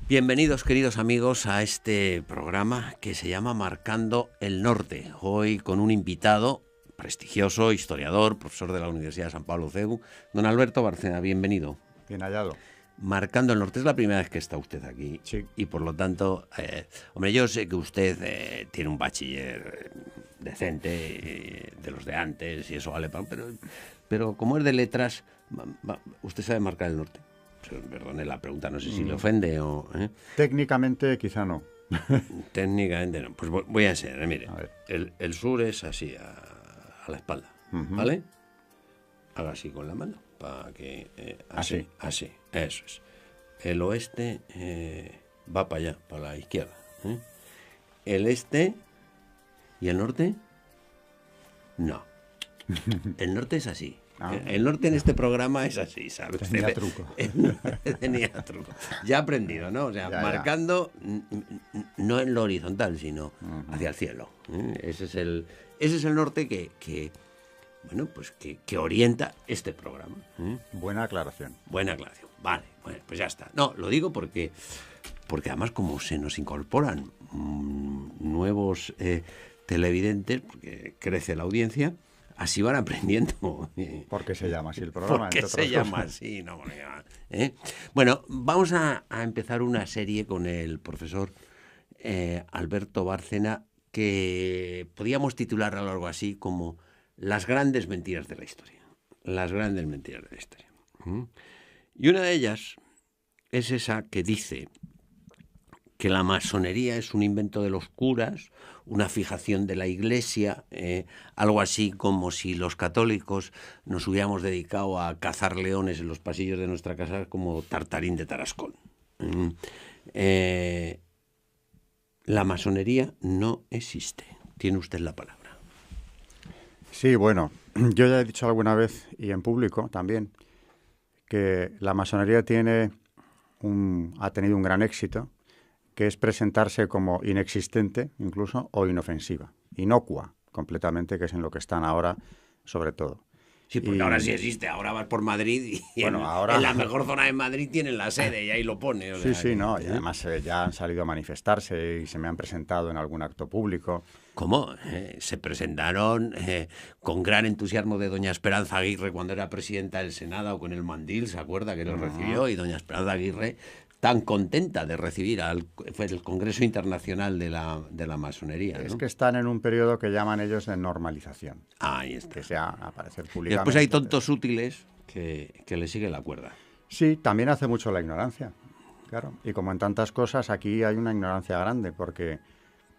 Bienvenidos, queridos amigos, a este programa que se llama Marcando el Norte. Hoy con un invitado prestigioso, historiador, profesor de la Universidad de San Pablo CEU, don Alberto Bárcena. Bienvenido. Bien hallado. Marcando el Norte, es la primera vez que está usted aquí. Sí. Y por lo tanto, hombre, yo sé que usted tiene un bachiller decente, de los de antes, y eso vale para... Pero como es de letras, usted sabe marcar el norte. Perdone la pregunta, no sé si le ofende o... Técnicamente quizá no. Técnicamente no. Pues voy a enseñar, mire. A ver. El sur es así, a la espalda, ¿vale? Haga así con la mano, para que... así, eso es. El oeste va para allá, para la izquierda. El este y el norte, no. El norte es así. El norte en este programa es así, ¿sabes? Tenía truco. Tenía truco. Ya ha aprendido, ¿no? O sea, Ya. marcando no en lo horizontal, sino hacia el cielo. Ese es el norte que bueno, pues que orienta este programa. Buena aclaración. Buena aclaración. Vale, bueno, pues ya está. No, lo digo porque además como se nos incorporan nuevos televidentes, porque crece la audiencia, así van aprendiendo. ¿Por qué se llama así el programa? ¿Por qué se llama así? No, Bueno, vamos a empezar una serie con el profesor Alberto Bárcena, que podíamos titular algo así como Las grandes mentiras de la historia. Las grandes mentiras de la historia. Y una de ellas es esa que dice que la masonería es un invento de los curas, una fijación de la Iglesia, algo así como si los católicos nos hubiéramos dedicado a cazar leones en los pasillos de nuestra casa como Tartarín de Tarascón. La masonería no existe. Tiene usted la palabra. Sí, bueno, yo ya he dicho alguna vez, y en público también, que la masonería ha tenido un gran éxito, que es presentarse como inexistente, incluso, o inofensiva, inocua completamente, que es en lo que están ahora, sobre todo. Sí, porque ahora sí existe, ahora vas por Madrid y bueno, en la mejor zona de Madrid tienen la sede y ahí lo pone. O sea, sí, no, y además ya han salido a manifestarse y se me han presentado en algún acto público. ¿Cómo? Se presentaron con gran entusiasmo de doña Esperanza Aguirre cuando era presidenta del Senado con el mandil, ¿se acuerda? Que lo recibió, y doña Esperanza Aguirre tan contenta de recibir fue el Congreso Internacional de la Masonería, ¿no? Es que están en un periodo que llaman ellos de normalización. Ahí está. Que sea aparecer públicamente. Y después hay tontos útiles que le siguen la cuerda. Sí, también hace mucho la ignorancia, claro. Y como en tantas cosas, aquí hay una ignorancia grande, porque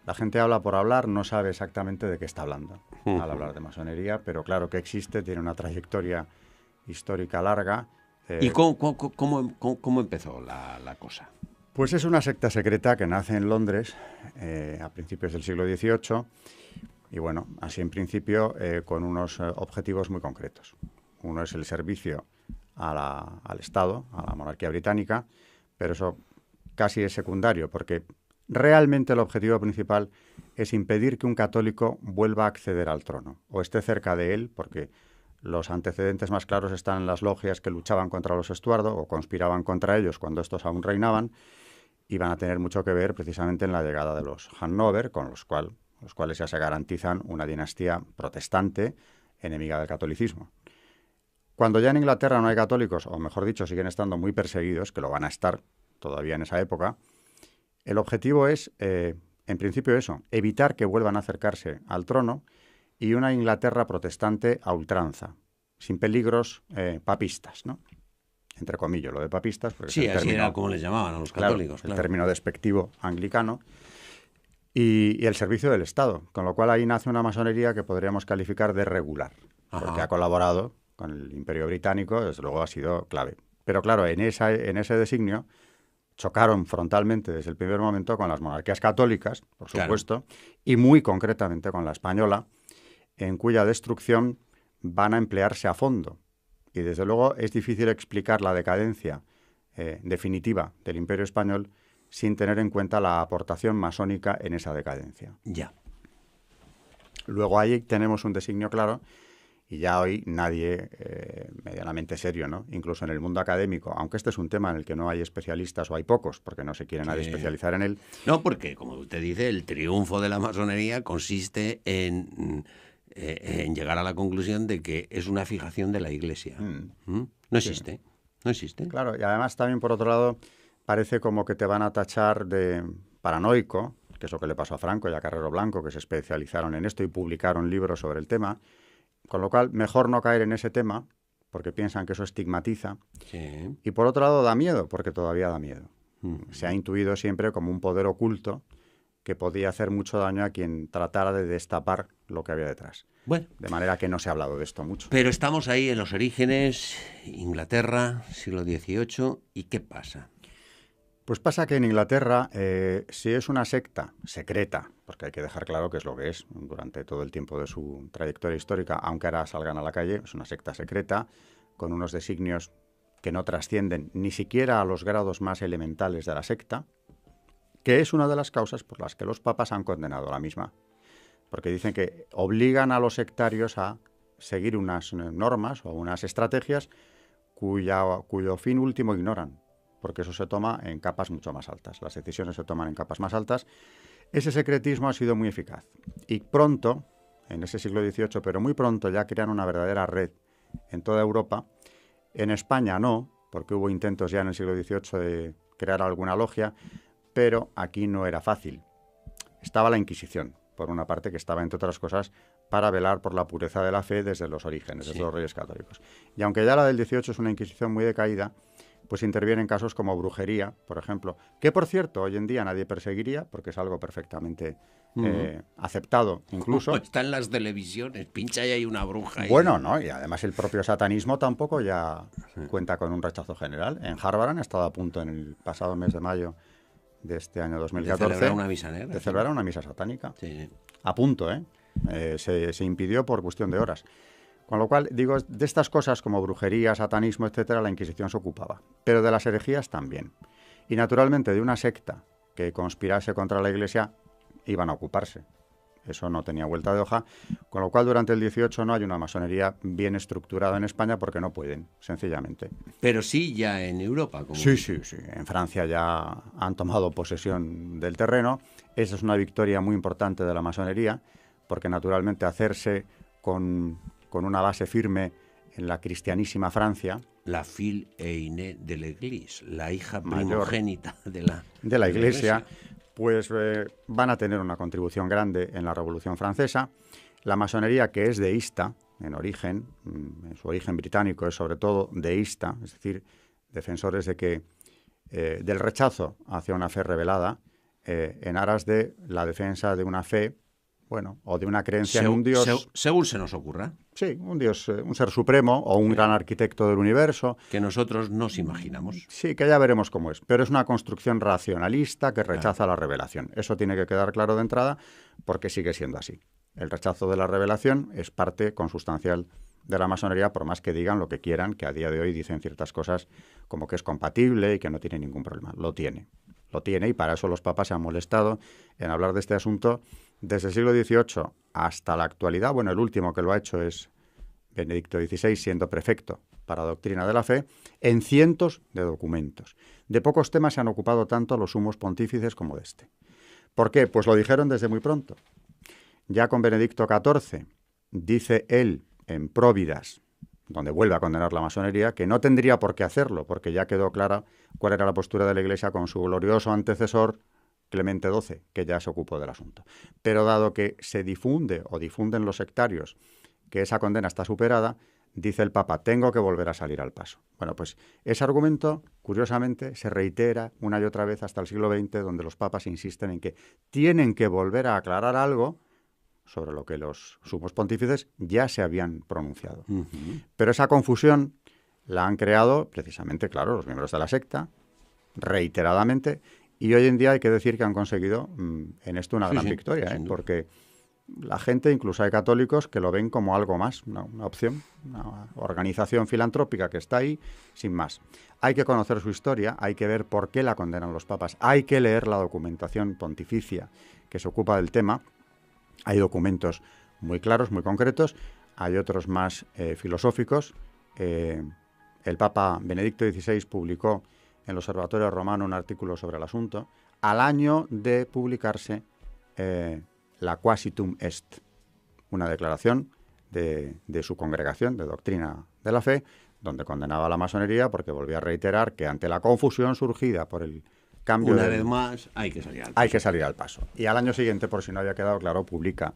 la gente habla por hablar, no sabe exactamente de qué está hablando al hablar de masonería, pero claro que existe, tiene una trayectoria histórica larga. ¿Y cómo empezó la cosa? Pues es una secta secreta que nace en Londres a principios del siglo XVIII y bueno, así en principio con unos objetivos muy concretos. Uno es el servicio al Estado, a la monarquía británica, pero eso casi es secundario porque realmente el objetivo principal es impedir que un católico vuelva a acceder al trono o esté cerca de él, porque los antecedentes más claros están en las logias que luchaban contra los Estuardo o conspiraban contra ellos cuando estos aún reinaban, y van a tener mucho que ver precisamente en la llegada de los Hannover, con los cuales ya se garantizan una dinastía protestante enemiga del catolicismo. Cuando ya en Inglaterra no hay católicos, o mejor dicho, siguen estando muy perseguidos, que lo van a estar todavía en esa época, el objetivo es, en principio eso, evitar que vuelvan a acercarse al trono y una Inglaterra protestante a ultranza, sin peligros papistas, ¿no? Entre comillas, lo de papistas. Porque Sí, es el así término, era como les llamaban a los católicos. El término despectivo anglicano. Y el servicio del Estado, con lo cual ahí nace una masonería que podríamos calificar de regular, porque ha colaborado con el Imperio Británico, desde luego ha sido clave. Pero claro, en ese designio chocaron frontalmente desde el primer momento con las monarquías católicas, por supuesto, y muy concretamente con la española, en cuya destrucción van a emplearse a fondo. Y desde luego es difícil explicar la decadencia definitiva del Imperio Español sin tener en cuenta la aportación masónica en esa decadencia. Ya. Luego ahí tenemos un designio claro, Y ya hoy nadie medianamente serio, ¿no? Incluso en el mundo académico, aunque este es un tema en el que no hay especialistas o hay pocos, porque no se quiere nadie especializar en él. No, porque, como usted dice, el triunfo de la masonería consiste en llegar a la conclusión de que es una fijación de la Iglesia. No existe, sí. No existe. Claro, y además también, por otro lado, parece como que te van a tachar de paranoico, que es lo que le pasó a Franco y a Carrero Blanco, que se especializaron en esto y publicaron libros sobre el tema. Con lo cual, mejor no caer en ese tema, porque piensan que eso estigmatiza. Sí. Y por otro lado, da miedo, porque todavía da miedo. Se ha intuido siempre como un poder oculto que podía hacer mucho daño a quien tratara de destapar lo que había detrás. Bueno. De manera que no se ha hablado de esto mucho. Pero estamos ahí en los orígenes, Inglaterra, siglo XVIII, ¿y qué pasa? Pues pasa que en Inglaterra, si es una secta secreta, porque hay que dejar claro qué es lo que es durante todo el tiempo de su trayectoria histórica, aunque ahora salgan a la calle, es una secta secreta, con unos designios que no trascienden ni siquiera a los grados más elementales de la secta, que es una de las causas por las que los papas han condenado a la misma. Porque dicen que obligan a los sectarios a seguir unas normas o unas estrategias cuyo fin último ignoran, porque eso se toma en capas mucho más altas. Las decisiones se toman en capas más altas. Ese secretismo ha sido muy eficaz. Y pronto, en ese siglo XVIII, pero muy pronto ya crean una verdadera red en toda Europa. En España no, porque hubo intentos ya en el siglo XVIII de crear alguna logia, pero aquí no era fácil. Estaba la Inquisición, por una parte, que estaba, entre otras cosas, para velar por la pureza de la fe desde los orígenes, desde los reyes católicos. Y aunque ya la del XVIII es una Inquisición muy decaída, pues intervienen casos como brujería, por ejemplo, que, por cierto, hoy en día nadie perseguiría, porque es algo perfectamente aceptado, incluso. Como está en las televisiones, pincha y hay una bruja ahí. Bueno, no, y además el propio satanismo tampoco ya cuenta con un rechazo general. En Harvard han estado a punto, en el pasado mes de mayo de este año 2014, de celebrar una misa negra. De celebrar una misa satánica. Sí. A punto, ¿eh? Se impidió por cuestión de horas. Con lo cual, digo, de estas cosas como brujería, satanismo, etcétera, la Inquisición se ocupaba. Pero de las herejías también. Y naturalmente de una secta que conspirase contra la Iglesia iban a ocuparse. Eso no tenía vuelta de hoja. Con lo cual, durante el XVIII no hay una masonería bien estructurada en España porque no pueden, sencillamente. Pero sí ya en Europa. Como sí. En Francia ya han tomado posesión del terreno. Esa es una victoria muy importante de la masonería, porque naturalmente hacerse con una base firme en la cristianísima Francia. La fille aînée de l'Église, la hija primogénita de la Iglesia, pues van a tener una contribución grande en la Revolución Francesa. La masonería, que es deísta en origen, en su origen británico es sobre todo deísta, es decir, defensores de que del rechazo hacia una fe revelada, en aras de la defensa de una fe, bueno, o de una creencia en un Dios. Según se nos ocurra. Sí, un Dios, un ser supremo o un gran arquitecto del universo. Que nosotros nos imaginamos. Sí, que ya veremos cómo es. Pero es una construcción racionalista que rechaza la revelación. Eso tiene que quedar claro de entrada porque sigue siendo así. El rechazo de la revelación es parte consustancial de la masonería, por más que digan lo que quieran, que a día de hoy dicen ciertas cosas como que es compatible y que no tiene ningún problema. Lo tiene, y para eso los papas se han molestado en hablar de este asunto desde el siglo XVIII hasta la actualidad. Bueno, el último que lo ha hecho es Benedicto XVI, siendo prefecto para doctrina de la fe, en cientos de documentos. De pocos temas se han ocupado tanto los sumos pontífices como de este. ¿Por qué? Pues lo dijeron desde muy pronto. Ya con Benedicto XIV, dice él en Próvidas, donde vuelve a condenar la masonería, que no tendría por qué hacerlo, porque ya quedó clara cuál era la postura de la Iglesia con su glorioso antecesor, Clemente XII, que ya se ocupó del asunto. Pero dado que se difunden los sectarios que esa condena está superada, dice el Papa, tengo que volver a salir al paso. Bueno, pues ese argumento, curiosamente, se reitera una y otra vez hasta el siglo XX, donde los papas insisten en que tienen que volver a aclarar algo sobre lo que los sumos pontífices ya se habían pronunciado. Pero esa confusión la han creado precisamente, claro, los miembros de la secta, reiteradamente, y hoy en día hay que decir que han conseguido en esto una gran victoria, porque la gente, incluso hay católicos que lo ven como algo más, una opción, una organización filantrópica que está ahí sin más. Hay que conocer su historia, hay que ver por qué la condenan los papas, hay que leer la documentación pontificia que se ocupa del tema. Hay documentos muy claros, muy concretos. hay otros más filosóficos. El Papa Benedicto XVI publicó en el Observatorio Romano un artículo sobre el asunto, al año de publicarse la Quasitum Est, una declaración de su congregación de doctrina de la fe, donde condenaba a la masonería porque volvía a reiterar que ante la confusión surgida por el cambio... Una vez más, hay que salir al paso. Hay que salir al paso. Y al año siguiente, por si no había quedado claro, publica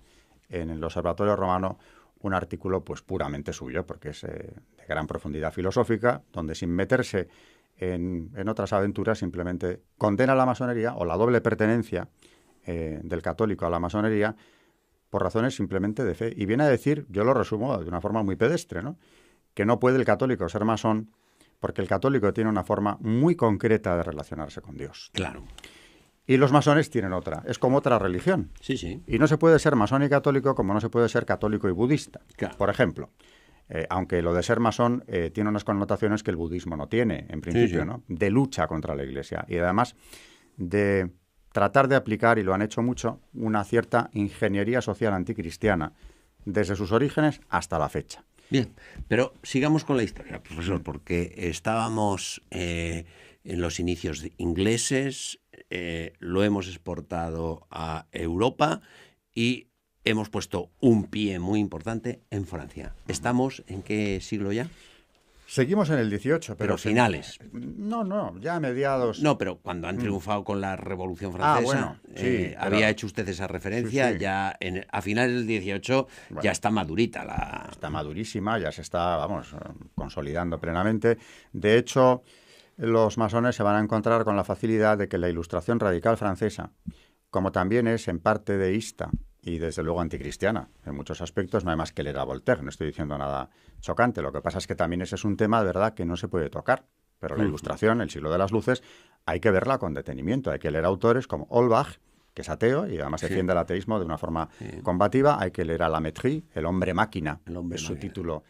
en el Observatorio Romano un artículo pues puramente suyo, porque es de gran profundidad filosófica, donde sin meterse en otras aventuras simplemente condena a la masonería o la doble pertenencia del católico a la masonería por razones simplemente de fe. Y viene a decir, yo lo resumo de una forma muy pedestre, ¿no?, que no puede el católico ser masón porque el católico tiene una forma muy concreta de relacionarse con Dios. Claro. Y los masones tienen otra. Es como otra religión. Sí, sí. Y no se puede ser masón y católico como no se puede ser católico y budista. Claro. Por ejemplo, aunque lo de ser masón tiene unas connotaciones que el budismo no tiene, en principio, sí, sí. ¿no?, de lucha contra la Iglesia. Y además de tratar de aplicar, y lo han hecho mucho, una cierta ingeniería social anticristiana desde sus orígenes hasta la fecha. Bien, pero sigamos con la historia, profesor, porque estábamos en los inicios ingleses, lo hemos exportado a Europa y hemos puesto un pie muy importante en Francia. ¿Estamos en qué siglo ya? Seguimos en el 18, Pero finales. No, ya a mediados... No, pero cuando han triunfado con la Revolución Francesa, bueno, sí, había hecho usted esa referencia, Sí, sí. ya a finales del 18 Bueno. ya está madurita la... Está madurísima, ya se está, vamos, consolidando plenamente. De hecho, los masones se van a encontrar con la facilidad de que la Ilustración radical francesa, como también es en parte deísta y desde luego anticristiana, en muchos aspectos, no hay más que leer a Voltaire, no estoy diciendo nada chocante. Lo que pasa es que también ese es un tema, de verdad, que no se puede tocar. Pero la Ilustración, el siglo de las luces, hay que verla con detenimiento. Hay que leer autores como Holbach, que es ateo y además defiende el ateísmo de una forma combativa. Hay que leer a Lamettrie, El hombre máquina, es su título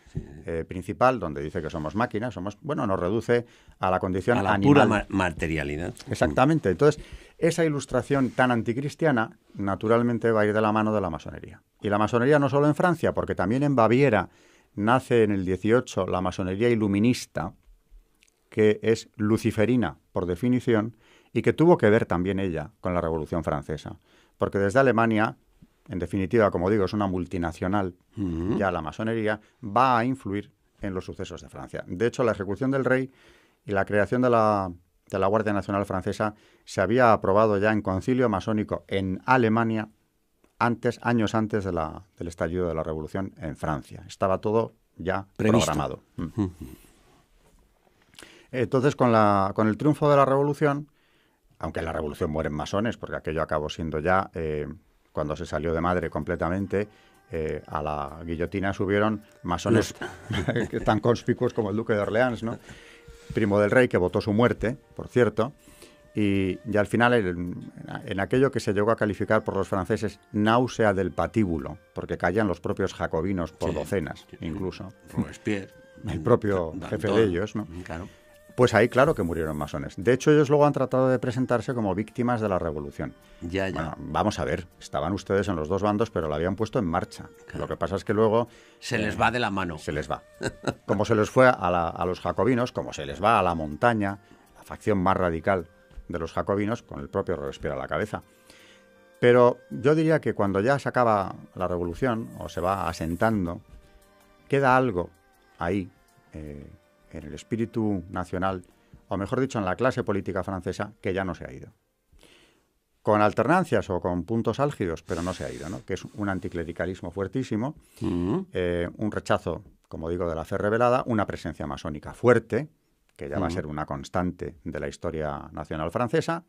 principal, donde dice que somos máquinas, nos reduce a la condición a la animal. pura materialidad. Exactamente. Entonces, esa ilustración tan anticristiana, naturalmente va a ir de la mano de la masonería. Y la masonería no solo en Francia, porque también en Baviera nace en el 18 la masonería iluminista, que es luciferina por definición, y que tuvo que ver también ella con la Revolución Francesa. Porque desde Alemania, en definitiva, como digo, es una multinacional, ya la masonería va a influir en los sucesos de Francia. De hecho, la ejecución del rey y la creación de la Guardia Nacional Francesa se había aprobado ya en concilio masónico en Alemania años antes del estallido de la Revolución en Francia. Estaba todo ya programado. Entonces, con el triunfo de la Revolución, aunque en la Revolución mueren masones, porque aquello acabó siendo ya, cuando se salió de madre completamente, a la guillotina subieron masones tan conspicuos como el duque de Orleans, ¿no?, primo del rey, que votó su muerte, por cierto, y al final en aquello que se llegó a calificar por los franceses náusea del patíbulo, porque caían los propios jacobinos por docenas, incluso. Robespierre. El propio jefe de ellos, ¿no? Claro. Pues ahí, claro que murieron masones. De hecho, ellos luego han tratado de presentarse como víctimas de la revolución. Ya. Bueno, vamos a ver, estaban ustedes en los dos bandos, pero la habían puesto en marcha. Claro. Lo que pasa es que luego... Se les va de la mano. Se les va. Como se les fue a los jacobinos, como se les va a la montaña, la facción más radical de los jacobinos, con el propio Robespierre a la cabeza. Pero yo diría que cuando ya se acaba la revolución, o se va asentando, queda algo ahí, en el espíritu nacional, o mejor dicho, en la clase política francesa, que ya no se ha ido. Con alternancias o con puntos álgidos, pero no se ha ido, ¿no? Que es un anticlericalismo fuertísimo, un rechazo, como digo, de la fe revelada, una presencia masónica fuerte, que ya va a ser una constante de la historia nacional francesa,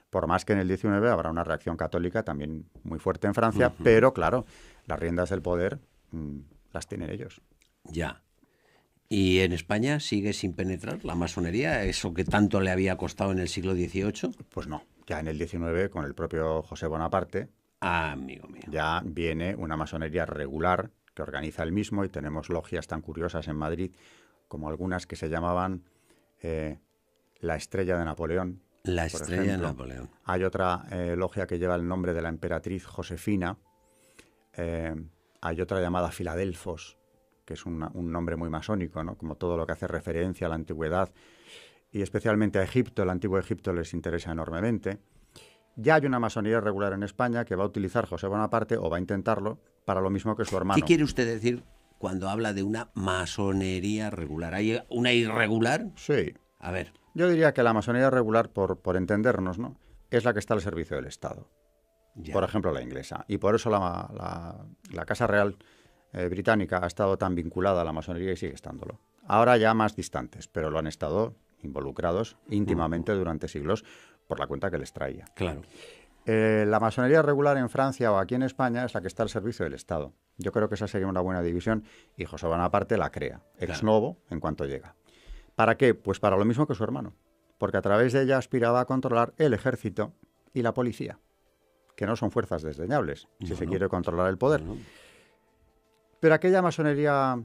por más que en el 19 habrá una reacción católica también muy fuerte en Francia, pero claro, las riendas del poder las tienen ellos. Ya. ¿Y en España sigue sin penetrar la masonería? ¿Eso que tanto le había costado en el siglo XVIII? Pues no, ya en el 19, con el propio José Bonaparte, amigo mío, ya viene una masonería regular que organiza él mismo, y tenemos logias tan curiosas en Madrid como algunas que se llamaban la Estrella de Napoleón. La Estrella de Napoleón. Hay otra logia que lleva el nombre de la emperatriz Josefina. Hay otra llamada Filadelfos, que es un nombre muy masónico, ¿no? Como todo lo que hace referencia a la antigüedad, y especialmente a Egipto, el antiguo Egipto les interesa enormemente. Ya hay una masonería regular en España que va a utilizar José Bonaparte, o va a intentarlo, para lo mismo que su hermano. ¿Qué quiere usted decir cuando habla de una masonería regular? ¿Hay una irregular? Sí. A ver. Yo diría que la masonería regular, por entendernos, ¿no?, es la que está al servicio del Estado. Ya. Por ejemplo, la inglesa. Y por eso la Casa Real británica ha estado tan vinculada a la masonería y sigue estándolo. Ahora ya más distantes, pero lo han estado involucrados íntimamente durante siglos por la cuenta que les traía. Claro. La masonería regular en Francia o aquí en España es la que está al servicio del Estado. Yo creo que esa sería una buena división y José Bonaparte la crea, ex novo, en cuanto llega. ¿Para qué? Pues para lo mismo que su hermano, porque a través de ella aspiraba a controlar el ejército y la policía, que no son fuerzas desdeñables, si se quiere controlar el poder. Pero aquella masonería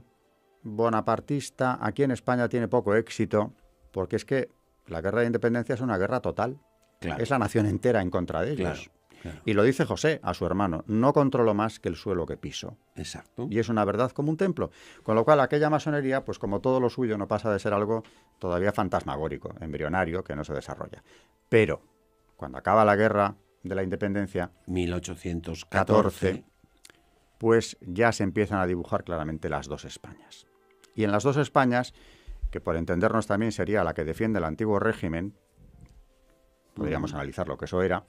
bonapartista aquí en España tiene poco éxito, porque es que la guerra de independencia es una guerra total. Claro. Es la nación entera en contra de ellos. Claro. Y lo dice José a su hermano: no controlo más que el suelo que piso. Exacto. Y es una verdad como un templo. Con lo cual aquella masonería, pues como todo lo suyo, no pasa de ser algo todavía fantasmagórico, embrionario, que no se desarrolla. Pero cuando acaba la guerra de la independencia, 1814, pues ya se empiezan a dibujar claramente las dos Españas. Y en las dos Españas, que por entendernos también sería la que defiende el antiguo régimen, podríamos analizar lo que eso era,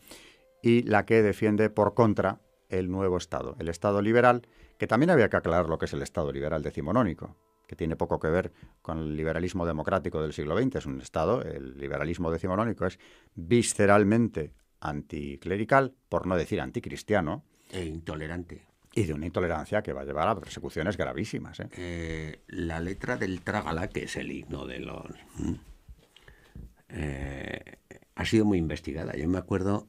y la que defiende por contra el nuevo Estado, el Estado liberal, que también había que aclarar lo que es el Estado liberal decimonónico, que tiene poco que ver con el liberalismo democrático del siglo XX. Es un Estado, el liberalismo decimonónico es visceralmente anticlerical, por no decir anticristiano. E intolerante. Y de una intolerancia que va a llevar a persecuciones gravísimas. La letra del Trágala, que es el himno de los... ha sido muy investigada. Yo me acuerdo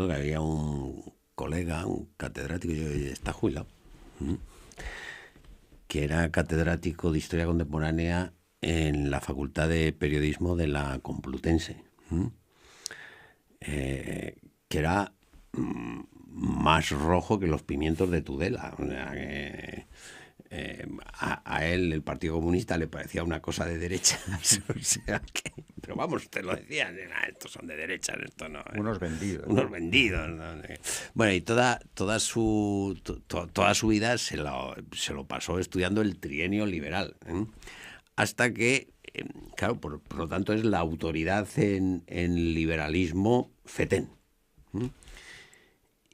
que había un colega, un catedrático, está jubilado, que era catedrático de Historia Contemporánea en la Facultad de Periodismo de la Complutense, que era más rojo que los pimientos de Tudela. O sea, a él el Partido Comunista le parecía una cosa de derechas. O sea que, pero vamos, te lo decían, estos son de derechas, esto no. Unos vendidos. Unos vendidos. ¿No? Bueno, y toda su vida se lo pasó estudiando el trienio liberal, hasta que, claro, por lo tanto es la autoridad en liberalismo fetén.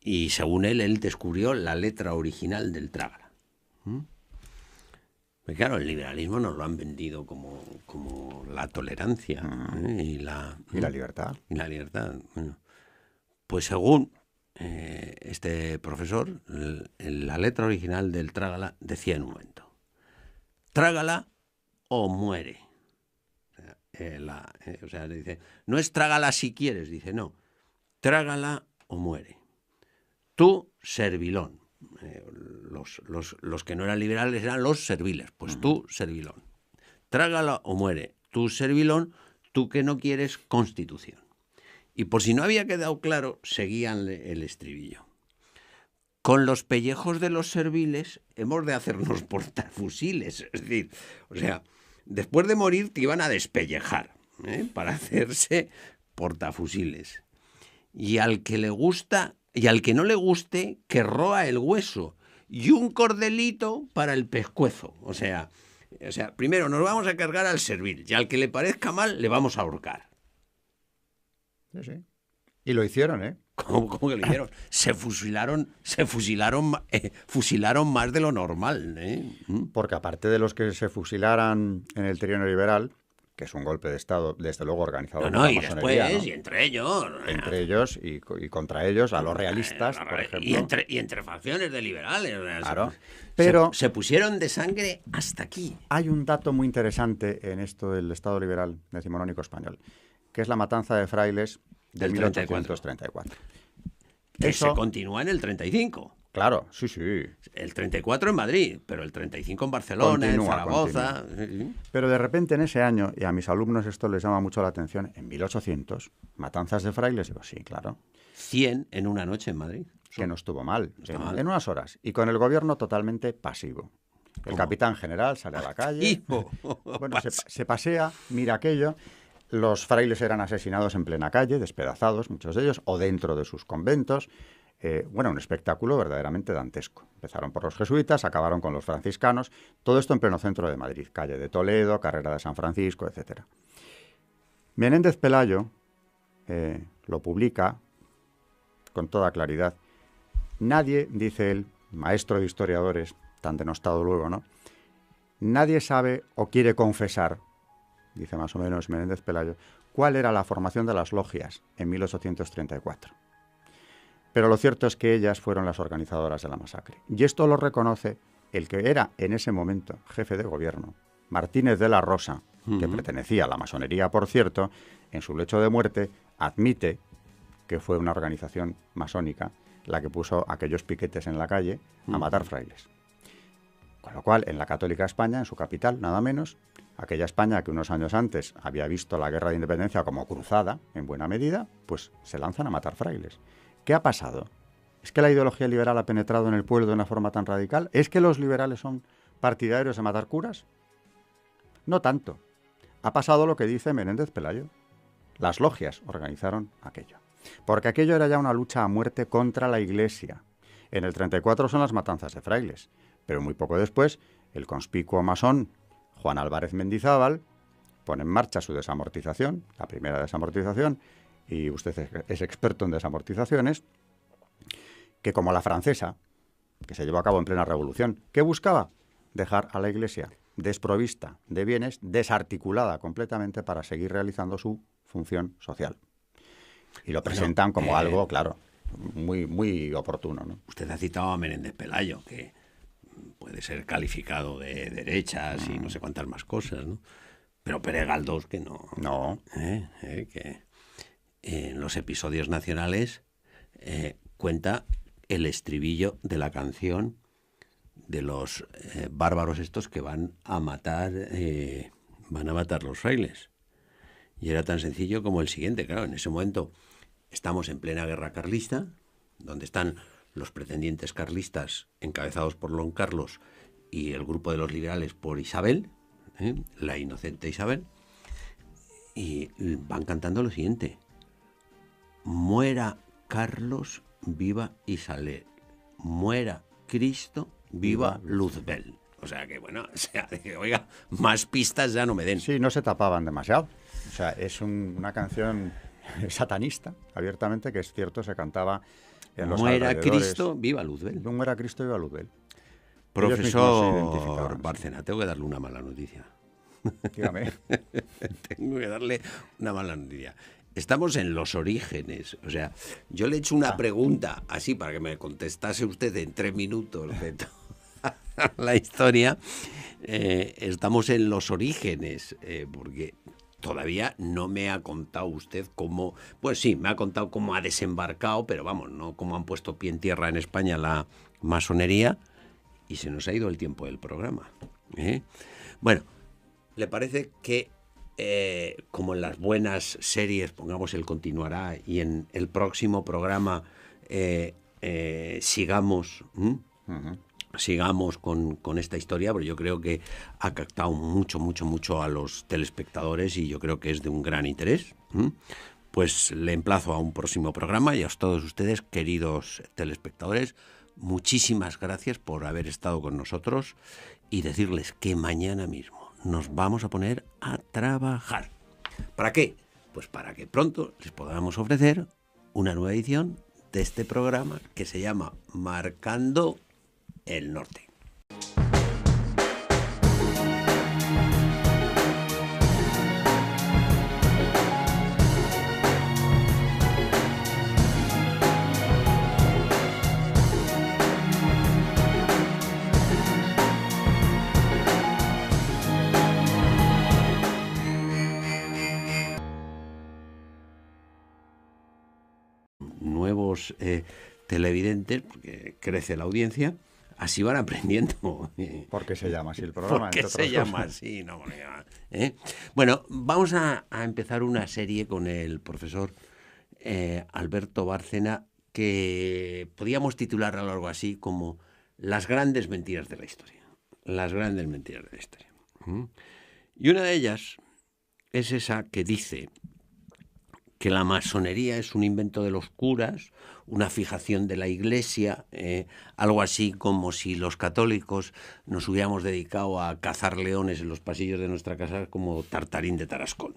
Y según él descubrió la letra original del Trágala. Pues claro, el liberalismo nos lo han vendido como la tolerancia y la libertad. Y la libertad. Bueno, pues según este profesor, la letra original del Trágala decía en un momento: trágala o muere. O sea, le dice, no es trágala si quieres, dice, no, trágala o muere. Tú, servilón. Los que no eran liberales eran los serviles. Pues tú, servilón. Trágala o muere. Tú, servilón, tú que no quieres constitución. Y por si no había quedado claro, seguían el estribillo. Con los pellejos de los serviles hemos de hacernos portafusiles. Es decir, o sea, después de morir te iban a despellejar, para hacerse portafusiles. Y al que le gusta... Y al que no le guste, que roa el hueso. Y un cordelito para el pescuezo. O sea, primero nos vamos a cargar al servil. Y al que le parezca mal, le vamos a ahorcar. Sí, sí. Y lo hicieron, ¿eh? ¿Cómo que lo hicieron? Fusilaron más de lo normal, ¿eh? Porque aparte de los que se fusilaran en el trienio liberal, que es un golpe de Estado, desde luego, organizado por la masonería, después, ¿no? Y entre ellos. Entre ellos y contra ellos, a los realistas, por ejemplo. Y entre facciones de liberales. Claro. Pero se pusieron de sangre hasta aquí. Hay un dato muy interesante en esto del Estado liberal decimonónico español, que es la matanza de frailes de 1834. Que se continúa en el 35. Claro, sí, sí. El 34 en Madrid, pero el 35 en Barcelona, en Zaragoza. Continúa. Pero de repente en ese año, y a mis alumnos esto les llama mucho la atención, en 1800, matanzas de frailes, digo, sí, claro. 100 en una noche en Madrid. Que no estuvo mal, mal. En unas horas. Y con el gobierno totalmente pasivo. El capitán general sale a la calle. Bueno, se pasea, mira aquello. Los frailes eran asesinados en plena calle, despedazados, muchos de ellos, o dentro de sus conventos. Bueno, un espectáculo verdaderamente dantesco. Empezaron por los jesuitas, acabaron con los franciscanos, todo esto en pleno centro de Madrid, calle de Toledo, carrera de San Francisco, etc. Menéndez Pelayo lo publica con toda claridad. Nadie, dice él, maestro de historiadores, tan denostado luego, ¿no? Nadie sabe o quiere confesar, dice más o menos Menéndez Pelayo, cuál era la formación de las logias en 1834. Pero lo cierto es que ellas fueron las organizadoras de la masacre. Y esto lo reconoce el que era en ese momento jefe de gobierno, Martínez de la Rosa, que pertenecía a la masonería, por cierto, en su lecho de muerte admite que fue una organización masónica la que puso aquellos piquetes en la calle a matar frailes. Con lo cual, en la católica España, en su capital, nada menos, aquella España que unos años antes había visto la guerra de independencia como cruzada, en buena medida, pues se lanzan a matar frailes. ¿Qué ha pasado? ¿Es que la ideología liberal ha penetrado en el pueblo de una forma tan radical? ¿Es que los liberales son partidarios de matar curas? No tanto. Ha pasado lo que dice Menéndez Pelayo. Las logias organizaron aquello. Porque aquello era ya una lucha a muerte contra la Iglesia. En el 34 son las matanzas de frailes. Pero muy poco después, el conspicuo masón Juan Álvarez Mendizábal pone en marcha su desamortización, la primera desamortización, y usted es experto en desamortizaciones, que como la francesa, que se llevó a cabo en plena revolución, ¿qué buscaba? Dejar a la Iglesia desprovista de bienes, desarticulada completamente para seguir realizando su función social. Y lo presentan como algo, claro, muy, muy oportuno, ¿no? Usted ha citado a Menéndez Pelayo, que puede ser calificado de derechas y no sé cuántas más cosas, ¿no? Pero Pere Galdós, que no. No. Que en los episodios nacionales cuenta el estribillo de la canción de los bárbaros estos que van a matar los frailes. Y era tan sencillo como el siguiente, claro, en ese momento estamos en plena guerra carlista, donde están los pretendientes carlistas encabezados por Don Carlos y el grupo de los liberales por Isabel, la inocente Isabel, y van cantando lo siguiente: muera Carlos, viva Isabel, muera Cristo, viva Luzbel. O sea que, bueno, oiga, más pistas ya no me den. Sí, no se tapaban demasiado. O sea, es una canción satanista, abiertamente, que es cierto, se cantaba en los muera Cristo, viva Luzbel. Muera Cristo, viva Luzbel. Profesor Bárcena, tengo que darle una mala noticia. Dígame. Tengo que darle una mala noticia. Estamos en los orígenes. O sea, yo le he hecho una pregunta así para que me contestase usted en 3 minutos de toda la historia. Estamos en los orígenes, porque todavía no me ha contado usted cómo. Pues sí, me ha contado cómo ha desembarcado, pero vamos, no cómo han puesto pie en tierra en España la masonería, y se nos ha ido el tiempo del programa. Bueno, ¿le parece que como en las buenas series, pongamos el continuará, y en el próximo programa sigamos con esta historia? Porque yo creo que ha captado mucho a los telespectadores y yo creo que es de un gran interés. Pues le emplazo a un próximo programa, y a todos ustedes, queridos telespectadores, muchísimas gracias por haber estado con nosotros, y decirles que mañana mismo nos vamos a poner a trabajar. ¿Para qué? Pues para que pronto les podamos ofrecer una nueva edición de este programa que se llama Marcando el Norte. Nuevos televidentes, porque crece la audiencia, así van aprendiendo. ¿Por qué se llama así el programa? ¿Por qué se llama así? No, Bueno, vamos a empezar una serie con el profesor Alberto Bárcena, que podríamos titular algo así como Las grandes mentiras de la historia. Las grandes mentiras de la historia. Y una de ellas es esa que dice que la masonería es un invento de los curas, una fijación de la Iglesia, algo así como si los católicos nos hubiéramos dedicado a cazar leones en los pasillos de nuestra casa como Tartarín de Tarascón.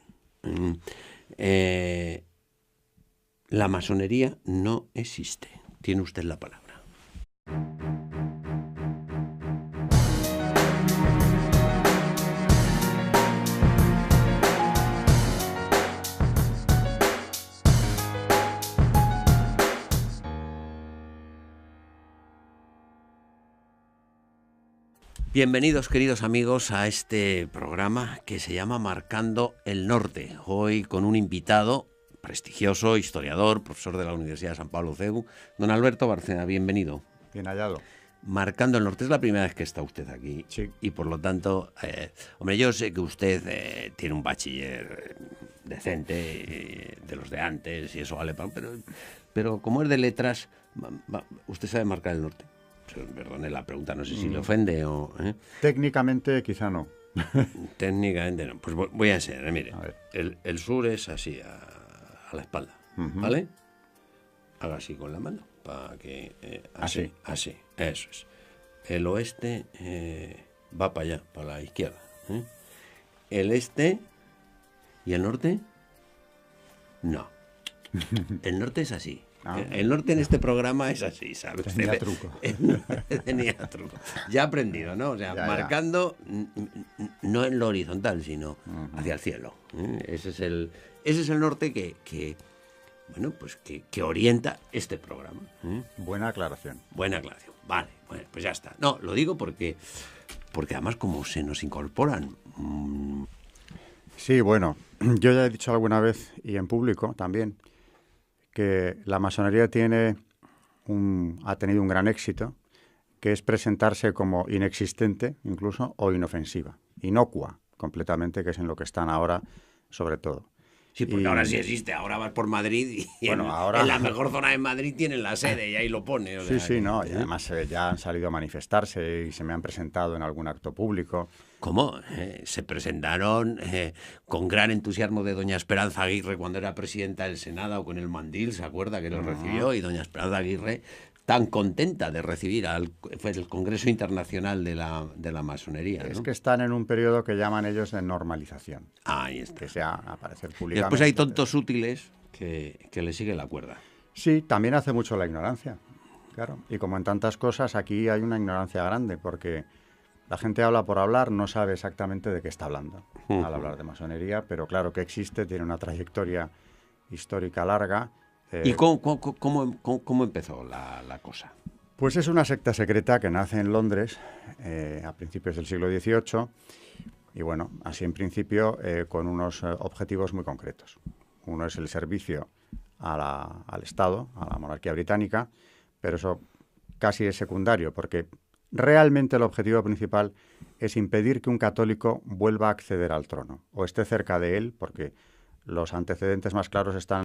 La masonería no existe. Tiene usted la palabra. Bienvenidos, queridos amigos, a este programa que se llama Marcando el Norte. Hoy con un invitado prestigioso, historiador, profesor de la Universidad de San Pablo CEU, don Alberto Bárcena. Bienvenido. Bien hallado. Marcando el Norte, es la primera vez que está usted aquí. Sí. Y por lo tanto, hombre, yo sé que usted tiene un bachiller decente, de los de antes, y eso vale para... Pero como es de letras, ¿usted sabe marcar el norte? Perdone la pregunta, no sé si le ofende o... Técnicamente quizá no. Técnicamente no. Pues voy a enseñar, mire. A ver. El sur es así, a la espalda, ¿vale? Haga así con la mano, para que... así, eso es. El oeste va para allá, para la izquierda. El este y el norte, no. El norte es así. El norte en este programa es así, ¿sabes? Tenía truco. Tenía truco. Ya he aprendido, ¿no? O sea, marcando no en lo horizontal, sino hacia el cielo. Ese es el norte que bueno, pues que orienta este programa. Buena aclaración. Buena aclaración. Vale, bueno, pues ya está. No, lo digo porque además como se nos incorporan... Sí, bueno, yo ya he dicho alguna vez, y en público también, que la masonería ha tenido un gran éxito, que es presentarse como inexistente, incluso, o inofensiva. Inocua, completamente, que es en lo que están ahora, sobre todo. Sí, porque ahora sí existe. Ahora vas por Madrid y bueno, en la mejor zona de Madrid tienen la sede y ahí lo pone. O sea, sí, no. Y además ya han salido a manifestarse y se me han presentado en algún acto público. ¿Cómo? Se presentaron con gran entusiasmo de doña Esperanza Aguirre cuando era presidenta del Senado con el mandil, ¿se acuerda? Que lo recibió, y doña Esperanza Aguirre tan contenta de recibir fue el Congreso Internacional de la Masonería, ¿no? Es que están en un periodo que llaman ellos de normalización. Ahí está. Que sea aparecer públicamente. Y después hay tontos útiles que le siguen la cuerda. Sí, también hace mucho la ignorancia, claro. Y como en tantas cosas, aquí hay una ignorancia grande, porque la gente habla por hablar, no sabe exactamente de qué está hablando al hablar de masonería, pero claro que existe, tiene una trayectoria histórica larga. ¿Y cómo empezó la cosa? Pues es una secta secreta que nace en Londres a principios del siglo XVIII y bueno, así en principio con unos objetivos muy concretos. Uno es el servicio al Estado, a la monarquía británica, pero eso casi es secundario porque realmente el objetivo principal es impedir que un católico vuelva a acceder al trono o esté cerca de él, porque los antecedentes más claros están